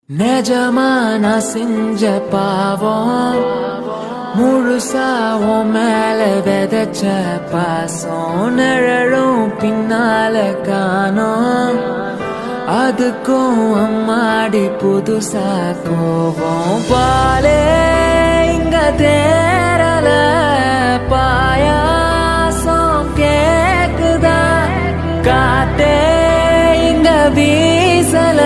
நிஜமான செஞ்ச பாவம் முழுசாவும் மேல விதைச்ச பாசம் நிழலும் பின்னால காணோம் அதுக்கும் அம்மாடி புதுசா கோவம் பாலே இங்க தேரல பாயாசம் கேக்குதா காத்தே இங்க வீசல